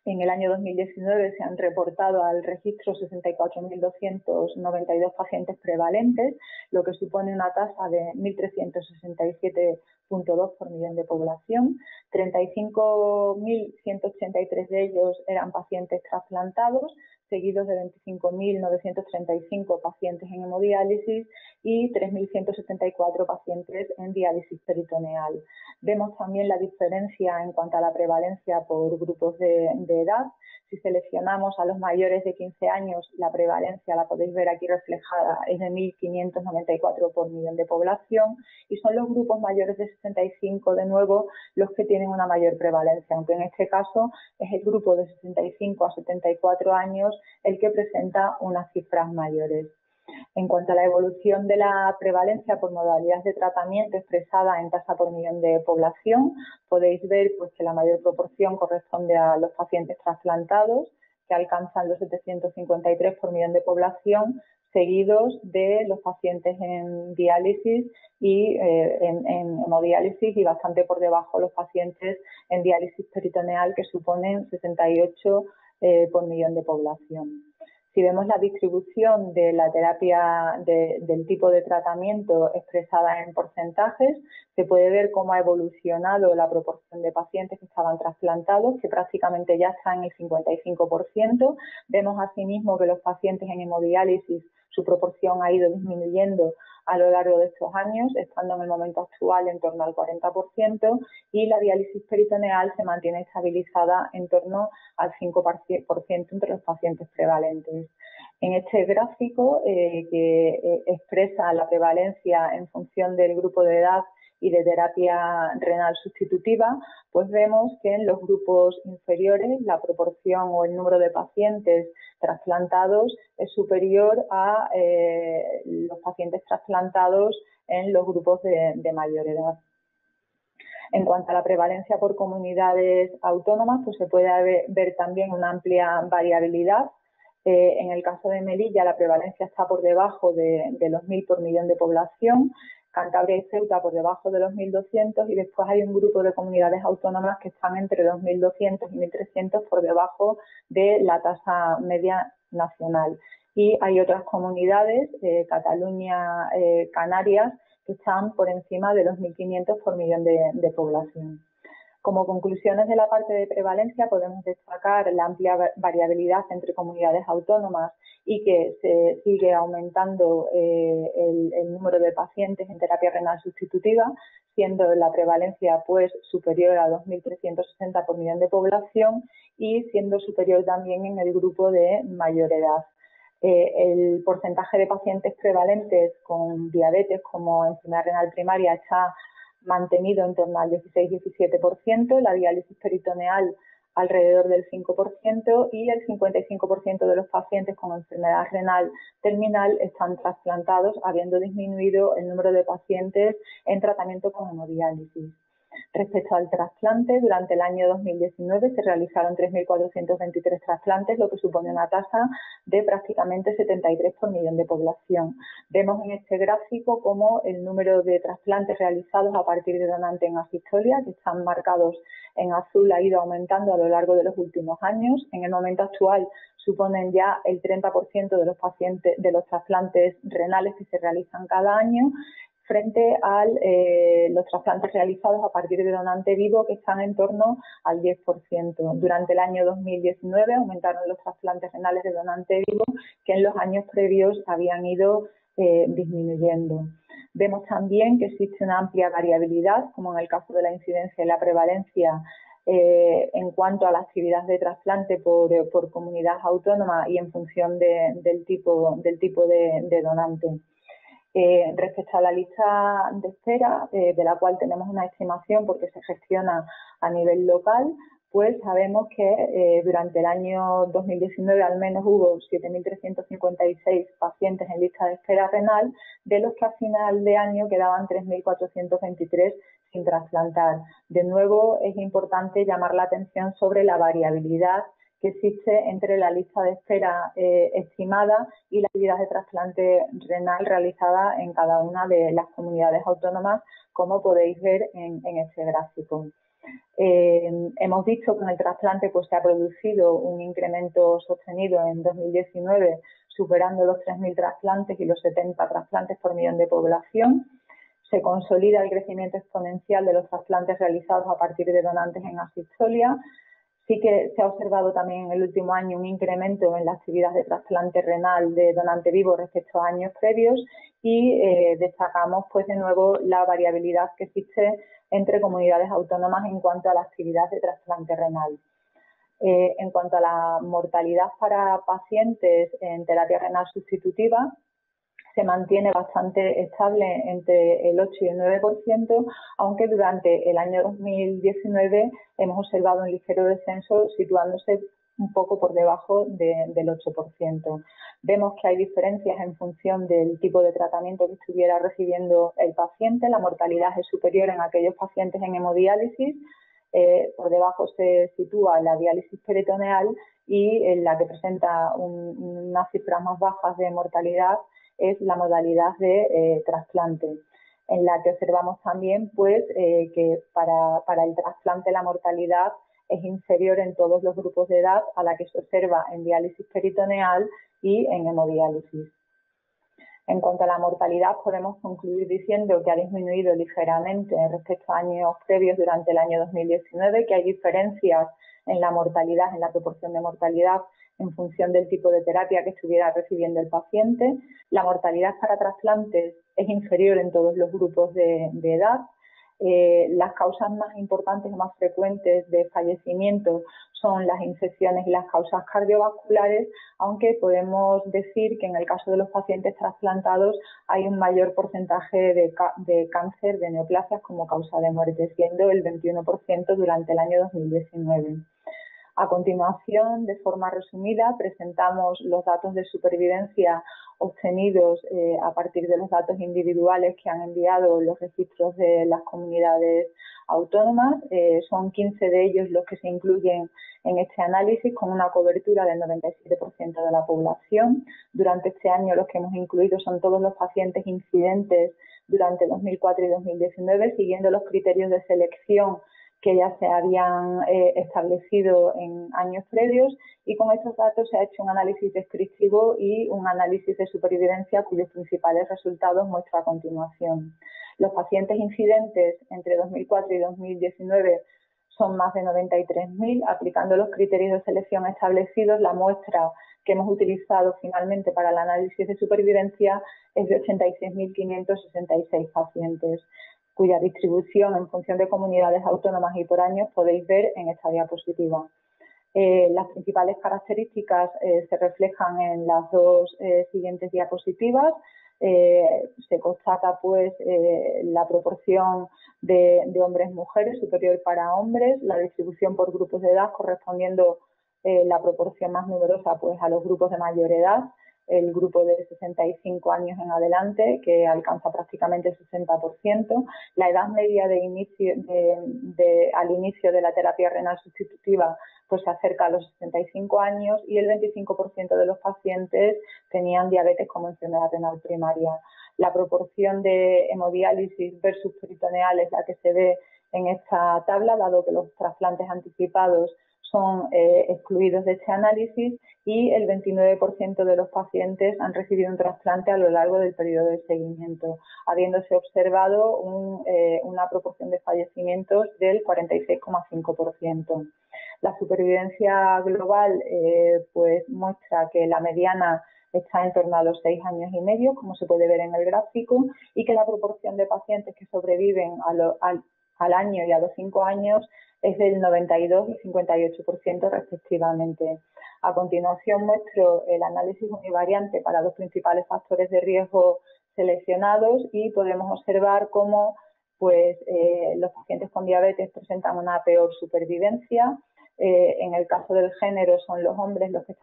el año 2019 se han reportado al registro 64.292 pacientes prevalentes, lo que supone una tasa de 1.367,2 por millón de población. 35.183 de ellos eran pacientes trasplantados, seguidos de 25.935 pacientes en hemodiálisis y 3.174 pacientes en diálisis peritoneal. Vemos también la diferencia en cuanto a la prevalencia por grupos de edad. Si seleccionamos a los mayores de 15 años, la prevalencia, la podéis ver aquí reflejada, es de 1.594 por millón de población, y son los grupos mayores de 65 de nuevo los que tienen una mayor prevalencia, aunque en este caso es el grupo de 65 a 74 años el que presenta unas cifras mayores. En cuanto a la evolución de la prevalencia por modalidades de tratamiento expresada en tasa por millón de población, podéis ver pues, que la mayor proporción corresponde a los pacientes trasplantados, que alcanzan los 753 por millón de población, seguidos de los pacientes en diálisis y en hemodiálisis, y bastante por debajo los pacientes en diálisis peritoneal, que suponen 68 por millón de población. Si vemos la distribución de la terapia del tipo de tratamiento expresada en porcentajes, se puede ver cómo ha evolucionado la proporción de pacientes que estaban trasplantados, que prácticamente ya está en el 55%. Vemos asimismo que los pacientes en hemodiálisis, su proporción ha ido disminuyendo a lo largo de estos años, estando en el momento actual en torno al 40%, y la diálisis peritoneal se mantiene estabilizada en torno al 5% entre los pacientes prevalentes. En este gráfico, que expresa la prevalencia en función del grupo de edad y de terapia renal sustitutiva, pues vemos que en los grupos inferiores la proporción o el número de pacientes trasplantados es superior a los pacientes trasplantados en los grupos de mayor edad. En cuanto a la prevalencia por comunidades autónomas, pues se puede ver también una amplia variabilidad. En el caso de Melilla, la prevalencia está por debajo de los 1.000 por millón de población, Cantabria y Ceuta por debajo de los 1.200, y después hay un grupo de comunidades autónomas que están entre los 1.200 y 1.300 por debajo de la tasa media nacional. Y hay otras comunidades, Cataluña, Canarias, que están por encima de los 1.500 por millón de población. Como conclusiones de la parte de prevalencia, podemos destacar la amplia variabilidad entre comunidades autónomas y que se sigue aumentando el número de pacientes en terapia renal sustitutiva, siendo la prevalencia pues superior a 2.360 por millón de población y siendo superior también en el grupo de mayor edad. El porcentaje de pacientes prevalentes con diabetes como enfermedad renal primaria está mantenido en torno al 16-17%, la diálisis peritoneal alrededor del 5% y el 55% de los pacientes con enfermedad renal terminal están trasplantados, habiendo disminuido el número de pacientes en tratamiento con hemodiálisis. Respecto al trasplante, durante el año 2019 se realizaron 3.423 trasplantes, lo que supone una tasa de prácticamente 73 por millón de población. Vemos en este gráfico cómo el número de trasplantes realizados a partir de donante en asistolia, que están marcados en azul, ha ido aumentando a lo largo de los últimos años. En el momento actual suponen ya el 30% de los pacientes, de los trasplantes renales que se realizan cada año, frente a los trasplantes realizados a partir de donante vivo, que están en torno al 10%. Durante el año 2019 aumentaron los trasplantes renales de donante vivo, que en los años previos habían ido disminuyendo. Vemos también que existe una amplia variabilidad, como en el caso de la incidencia y la prevalencia, en cuanto a la actividad de trasplante por comunidad autónoma y en función del tipo de donante. Respecto a la lista de espera, de la cual tenemos una estimación porque se gestiona a nivel local, pues sabemos que durante el año 2019 al menos hubo 7.356 pacientes en lista de espera renal, de los que a final de año quedaban 3.423 sin trasplantar. De nuevo, es importante llamar la atención sobre la variabilidad que existe entre la lista de espera estimada y la actividad de trasplante renal realizada en cada una de las comunidades autónomas, como podéis ver en este gráfico. Hemos visto que en el trasplante pues, se ha producido un incremento sostenido en 2019, superando los 3.000 trasplantes y los 70 trasplantes por millón de población. Se consolida el crecimiento exponencial de los trasplantes realizados a partir de donantes en asistolia. Sí que se ha observado también en el último año un incremento en la actividad de trasplante renal de donante vivo respecto a años previos y destacamos pues de nuevo la variabilidad que existe entre comunidades autónomas en cuanto a la actividad de trasplante renal. En cuanto a la mortalidad para pacientes en terapia renal sustitutiva, se mantiene bastante estable entre el 8 y el 9%, aunque durante el año 2019 hemos observado un ligero descenso situándose un poco por debajo del 8%. Vemos que hay diferencias en función del tipo de tratamiento que estuviera recibiendo el paciente. La mortalidad es superior en aquellos pacientes en hemodiálisis, por debajo se sitúa la diálisis peritoneal y en la que presenta unas cifras más bajas de mortalidad es la modalidad de trasplante, en la que observamos también pues, que para el trasplante la mortalidad es inferior en todos los grupos de edad a la que se observa en diálisis peritoneal y en hemodiálisis. En cuanto a la mortalidad, podemos concluir diciendo que ha disminuido ligeramente respecto a años previos durante el año 2019, que hay diferencias en la mortalidad, en la proporción de mortalidad en función del tipo de terapia que estuviera recibiendo el paciente. La mortalidad para trasplantes es inferior en todos los grupos de edad. Las causas más importantes o más frecuentes de fallecimiento son las infecciones y las causas cardiovasculares, aunque podemos decir que en el caso de los pacientes trasplantados hay un mayor porcentaje de cáncer de neoplasias como causa de muerte, siendo el 21% durante el año 2019. A continuación, de forma resumida, presentamos los datos de supervivencia obtenidos a partir de los datos individuales que han enviado los registros de las comunidades autónomas. Son 15 de ellos los que se incluyen en este análisis con una cobertura del 97% de la población. Durante este año los que hemos incluido son todos los pacientes incidentes durante 2004 y 2019, siguiendo los criterios de selección que ya se habían establecido en años previos, y con estos datos se ha hecho un análisis descriptivo y un análisis de supervivencia cuyos principales resultados muestro a continuación. Los pacientes incidentes entre 2004 y 2019 son más de 93.000. Aplicando los criterios de selección establecidos, la muestra que hemos utilizado finalmente para el análisis de supervivencia es de 86.566 pacientes, cuya distribución en función de comunidades autónomas y por años podéis ver en esta diapositiva. Las principales características se reflejan en las dos siguientes diapositivas. Se constata pues la proporción de hombres-mujeres superior para hombres, la distribución por grupos de edad correspondiendo la proporción más numerosa pues a los grupos de mayor edad. el grupo de 65 años en adelante, que alcanza prácticamente el 60%. La edad media al inicio de la terapia renal sustitutiva pues se acerca a los 65 años y el 25% de los pacientes tenían diabetes como enfermedad renal primaria. La proporción de hemodiálisis versus peritoneal es la que se ve en esta tabla, dado que los trasplantes anticipados son excluidos de este análisis, y el 29% de los pacientes han recibido un trasplante a lo largo del periodo de seguimiento, habiéndose observado una proporción de fallecimientos del 46,5%. La supervivencia global pues muestra que la mediana está en torno a los 6 años y medio, como se puede ver en el gráfico, y que la proporción de pacientes que sobreviven al año y a los 5 años es del 92 y 58% respectivamente. A continuación muestro el análisis univariante para los principales factores de riesgo seleccionados y podemos observar cómo pues, los pacientes con diabetes presentan una peor supervivencia. En el caso del género son los hombres los que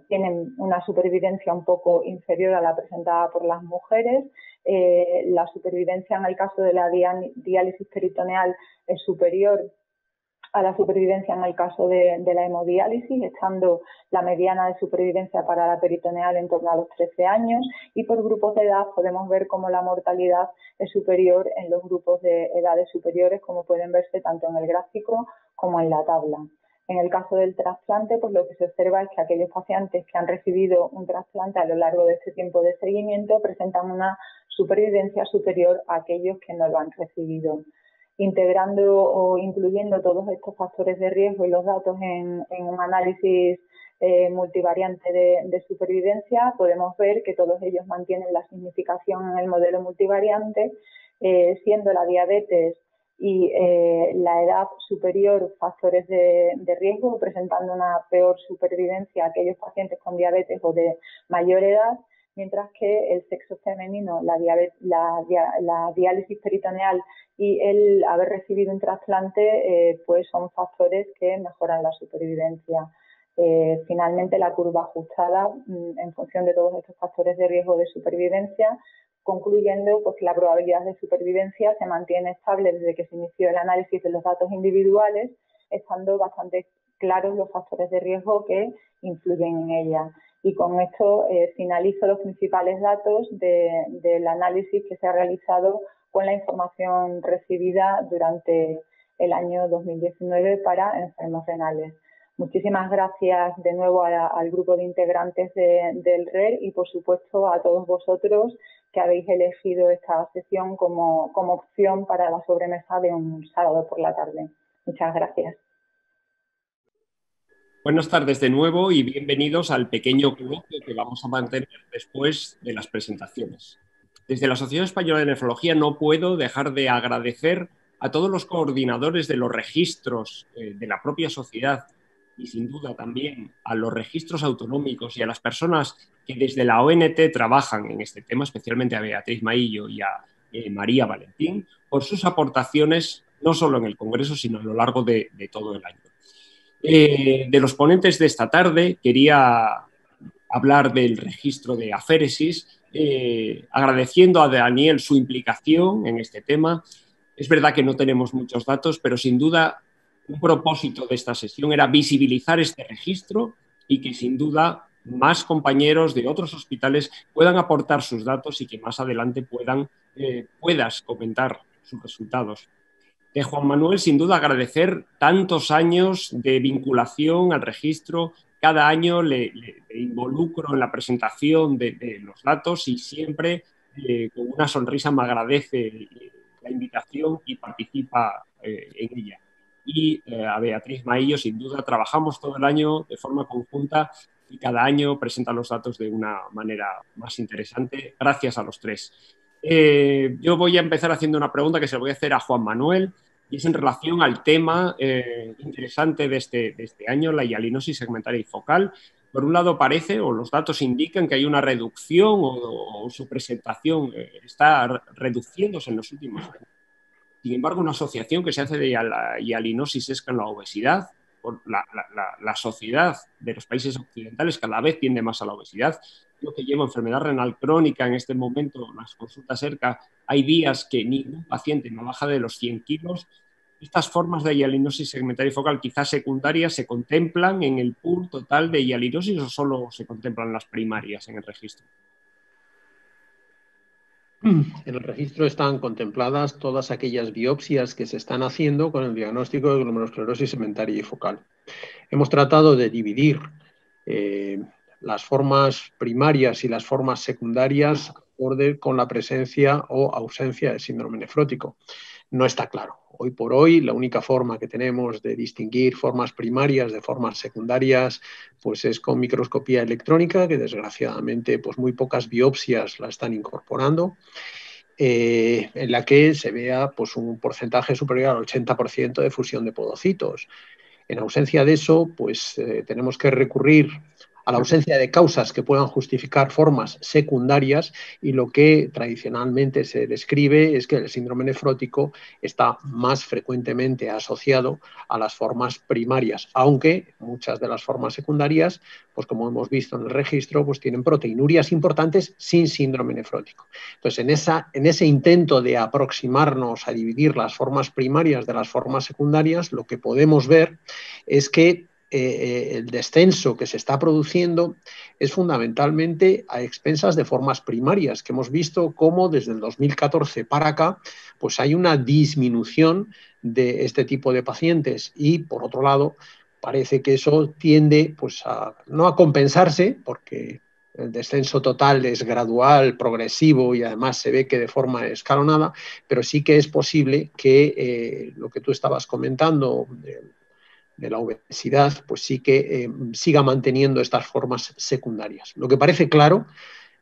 tienen una supervivencia un poco inferior a la presentada por las mujeres. La supervivencia en el caso de la diálisis peritoneal es superior a la supervivencia en el caso de la hemodiálisis, estando la mediana de supervivencia para la peritoneal en torno a los 13 años, y por grupos de edad podemos ver cómo la mortalidad es superior en los grupos de edades superiores, como pueden verse tanto en el gráfico como en la tabla. En el caso del trasplante, pues lo que se observa es que aquellos pacientes que han recibido un trasplante a lo largo de este tiempo de seguimiento presentan una supervivencia superior a aquellos que no lo han recibido. Integrando o incluyendo todos estos factores de riesgo y los datos en un análisis multivariante de supervivencia, podemos ver que todos ellos mantienen la significación en el modelo multivariante, siendo la diabetes y la edad superior factores de riesgo, presentando una peor supervivencia a aquellos pacientes con diabetes o de mayor edad, mientras que el sexo femenino, la diálisis peritoneal y el haber recibido un trasplante pues son factores que mejoran la supervivencia. Finalmente, la curva ajustada en función de todos estos factores de riesgo de supervivencia, concluyendo pues, que la probabilidad de supervivencia se mantiene estable desde que se inició el análisis de los datos individuales, estando bastante claros los factores de riesgo que influyen en ella. Y con esto finalizo los principales datos del análisis que se ha realizado con la información recibida durante el año 2019 para enfermos renales. Muchísimas gracias de nuevo al grupo de integrantes del RER y, por supuesto, a todos vosotros que habéis elegido esta sesión como opción para la sobremesa de un sábado por la tarde. Muchas gracias. Buenas tardes de nuevo y bienvenidos al pequeño coloquio que vamos a mantener después de las presentaciones. Desde la Asociación Española de Nefrología no puedo dejar de agradecer a todos los coordinadores de los registros de la propia sociedad y sin duda también a los registros autonómicos y a las personas que desde la ONT trabajan en este tema, especialmente a Beatriz Maillo y a María Valentín, por sus aportaciones no solo en el Congreso, sino a lo largo de todo el año. De los ponentes de esta tarde quería hablar del registro de aféresis, agradeciendo a Daniel su implicación en este tema. Es verdad que no tenemos muchos datos, pero sin duda un propósito de esta sesión era visibilizar este registro y que sin duda más compañeros de otros hospitales puedan aportar sus datos y que más adelante puedas comentar sus resultados. De Juan Manuel, sin duda, agradecer tantos años de vinculación al registro. Cada año le involucro en la presentación de los datos y siempre con una sonrisa me agradece la invitación y participa en ella. Y a Beatriz Maillo, sin duda, trabajamos todo el año de forma conjunta y cada año presenta los datos de una manera más interesante. Gracias a los tres. Yo voy a empezar haciendo una pregunta que se la voy a hacer a Juan Manuel, y es en relación al tema interesante de este año, la hialinosis segmentaria y focal. Por un lado parece, o los datos indican, que hay una reducción o su presentación está reduciéndose en los últimos años. Sin embargo, una asociación que se hace de hialinosis es con la obesidad, por la sociedad de los países occidentales cada vez tiende más a la obesidad. Yo que llevo enfermedad renal crónica en este momento, las consultas cerca, hay días que ningún paciente no baja de los 100 kilos. Estas formas de hialinosis segmentaria y focal, quizás secundarias, ¿se contemplan en el pool total de hialinosis o solo se contemplan las primarias en el registro? En el registro están contempladas todas aquellas biopsias que se están haciendo con el diagnóstico de glomerulosclerosis segmentaria y focal. Hemos tratado de dividir las formas primarias y las formas secundarias acorde con la presencia o ausencia de síndrome nefrótico. No está claro. Hoy por hoy, la única forma que tenemos de distinguir formas primarias de formas secundarias pues es con microscopía electrónica, que desgraciadamente pues muy pocas biopsias la están incorporando, en la que se vea pues un porcentaje superior al 80% de fusión de podocitos. En ausencia de eso, pues tenemos que recurrir a la ausencia de causas que puedan justificar formas secundarias, y lo que tradicionalmente se describe es que el síndrome nefrótico está más frecuentemente asociado a las formas primarias, aunque muchas de las formas secundarias, pues como hemos visto en el registro, pues tienen proteinurias importantes sin síndrome nefrótico. Entonces, en ese intento de aproximarnos a dividir las formas primarias de las formas secundarias, lo que podemos ver es que el descenso que se está produciendo es fundamentalmente a expensas de formas primarias, que hemos visto cómo desde el 2014 para acá pues hay una disminución de este tipo de pacientes, y por otro lado parece que eso tiende pues no a compensarse, porque el descenso total es gradual, progresivo, y además se ve que de forma escalonada, pero sí que es posible que lo que tú estabas comentando de la obesidad, pues sí que siga manteniendo estas formas secundarias. Lo que parece claro,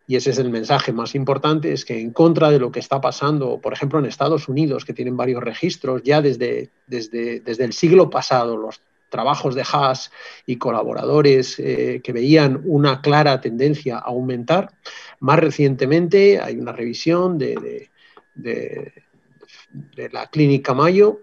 y ese es el mensaje más importante, es que en contra de lo que está pasando, por ejemplo, en Estados Unidos, que tienen varios registros, ya desde el siglo pasado, los trabajos de Haas y colaboradores que veían una clara tendencia a aumentar. Más recientemente hay una revisión de la Clínica Mayo,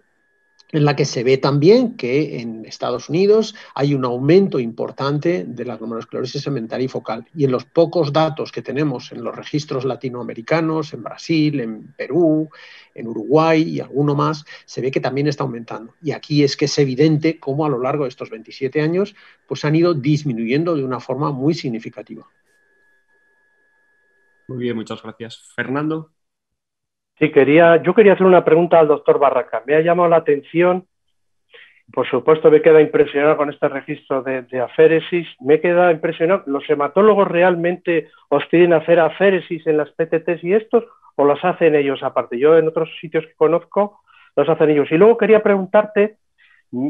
en la que se ve también que en Estados Unidos hay un aumento importante de la glomerulosclerosis segmentaria y focal. Y en los pocos datos que tenemos en los registros latinoamericanos, en Brasil, en Perú, en Uruguay y alguno más, se ve que también está aumentando. Y aquí es que es evidente cómo a lo largo de estos 27 años pues han ido disminuyendo de una forma muy significativa. Muy bien, muchas gracias. Fernando. Sí, yo quería hacer una pregunta al doctor Barraca. Me ha llamado la atención, por supuesto me queda impresionado con este registro de aféresis, me queda impresionado. ¿Los hematólogos realmente os piden hacer aféresis en las PTTs y estos, o las hacen ellos aparte? Yo en otros sitios que conozco los hacen ellos. Y luego quería preguntarte,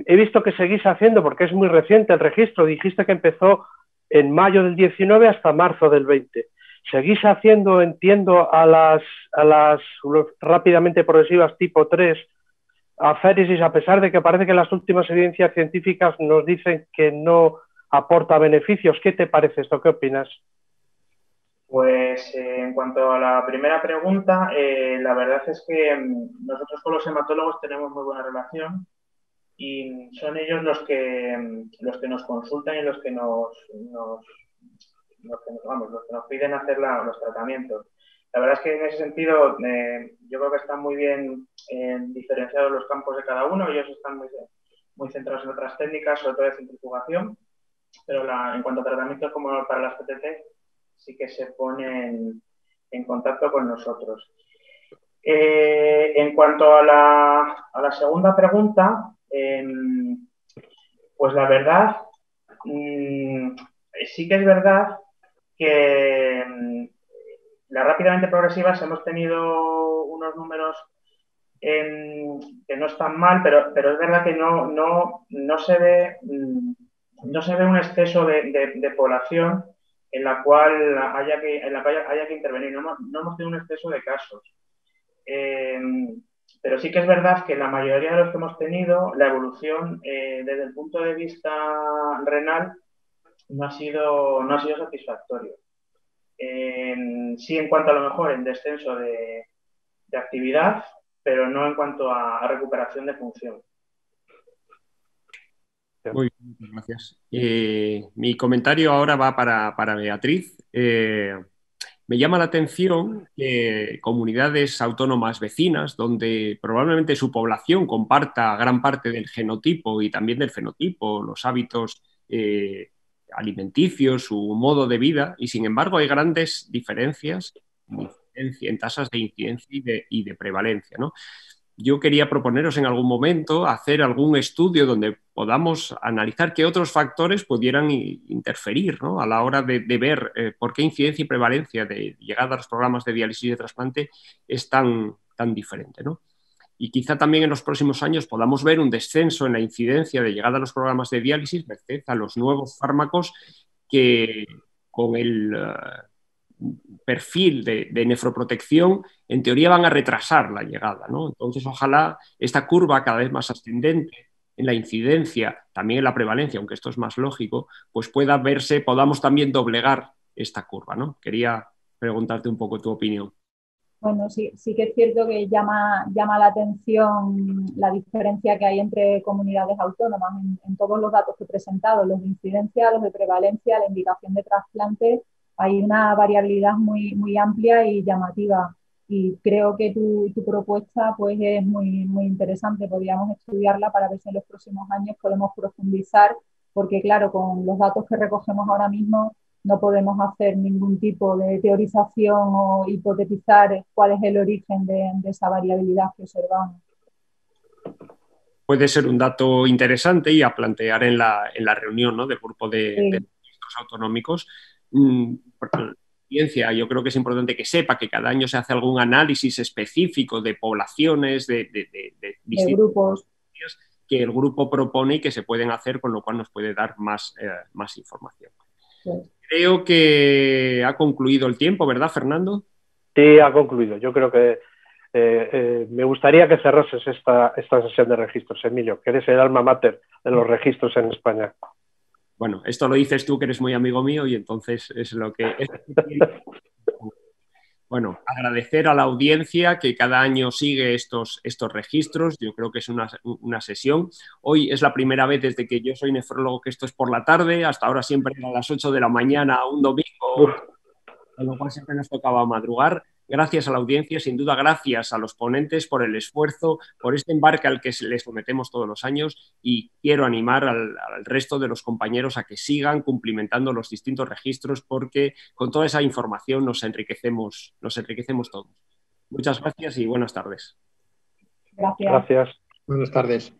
he visto que seguís haciendo, porque es muy reciente el registro, dijiste que empezó en mayo del 19 hasta marzo del 20. ¿Seguís haciendo, entiendo, a las rápidamente progresivas tipo 3 aféresis, a pesar de que parece que las últimas evidencias científicas nos dicen que no aporta beneficios? ¿Qué te parece esto? ¿Qué opinas? Pues en cuanto a la primera pregunta, la verdad es que nosotros con los hematólogos tenemos muy buena relación, y son ellos los que nos consultan y los que nos piden hacer los tratamientos. La verdad es que en ese sentido yo creo que están muy bien diferenciados los campos de cada uno. Ellos están muy centrados en otras técnicas, sobre todo de centrifugación, pero en cuanto a tratamientos como para las PTT, sí que se ponen en contacto con nosotros. En cuanto a la segunda pregunta, pues la verdad, sí que es verdad que las rápidamente progresivas hemos tenido unos números que no están mal, pero es verdad que no se ve un exceso de población en la cual haya que intervenir. No hemos tenido un exceso de casos. Pero sí que es verdad que la mayoría de los que hemos tenido, la evolución desde el punto de vista renal no ha sido satisfactorio. Sí, en cuanto a lo mejor en descenso de actividad, pero no en cuanto a recuperación de función. Muy bien, muchas gracias. Mi comentario ahora va para Beatriz. Me llama la atención que comunidades autónomas vecinas, donde probablemente su población comparta gran parte del genotipo y también del fenotipo, los hábitos alimenticios, su modo de vida, y sin embargo hay grandes diferencias en tasas de incidencia y de prevalencia, ¿no? Yo quería proponeros en algún momento hacer algún estudio donde podamos analizar qué otros factores pudieran interferir, ¿no? A la hora de ver por qué incidencia y prevalencia de llegada a los programas de diálisis y de trasplante es tan diferente, ¿no? Y quizá también en los próximos años podamos ver un descenso en la incidencia de llegada a los programas de diálisis merced a los nuevos fármacos que con el perfil de nefroprotección en teoría van a retrasar la llegada, ¿no? Entonces, ojalá esta curva cada vez más ascendente en la incidencia, también en la prevalencia, aunque esto es más lógico, pues pueda verse, podamos también doblegar esta curva, ¿no? Quería preguntarte un poco tu opinión. Bueno, sí que es cierto que llama la atención la diferencia que hay entre comunidades autónomas en todos los datos que he presentado, los de incidencia, los de prevalencia, la indicación de trasplante, hay una variabilidad muy amplia y llamativa. Y creo que tu propuesta pues, es muy interesante, podríamos estudiarla para ver si en los próximos años podemos profundizar, porque claro, con los datos que recogemos ahora mismo no podemos hacer ningún tipo de teorización o hipotetizar cuál es el origen de esa variabilidad que observamos. Puede ser un dato interesante y a plantear en la reunión, ¿no?, del grupo de registros autonómicos. Porque la ciencia, yo creo que es importante que sepa que cada año se hace algún análisis específico de poblaciones, de grupos que el grupo propone y que se pueden hacer, con lo cual nos puede dar más información. Sí. Creo que ha concluido el tiempo, ¿verdad, Fernando? Sí, ha concluido. Yo creo que me gustaría que cerrases esta sesión de registros, Emilio, que eres el alma mater de los registros en España. Bueno, esto lo dices tú, que eres muy amigo mío, y entonces es lo que... Bueno, agradecer a la audiencia que cada año sigue estos registros. Yo creo que es una sesión. Hoy es la primera vez desde que yo soy nefrólogo que esto es por la tarde. Hasta ahora siempre era a las 8 de la mañana, un domingo, con lo cual siempre nos tocaba madrugar. Gracias a la audiencia, sin duda gracias a los ponentes por el esfuerzo, por este embarque al que les sometemos todos los años, y quiero animar al resto de los compañeros a que sigan cumplimentando los distintos registros, porque con toda esa información nos enriquecemos todos. Muchas gracias y buenas tardes. Gracias. Gracias. Buenas tardes.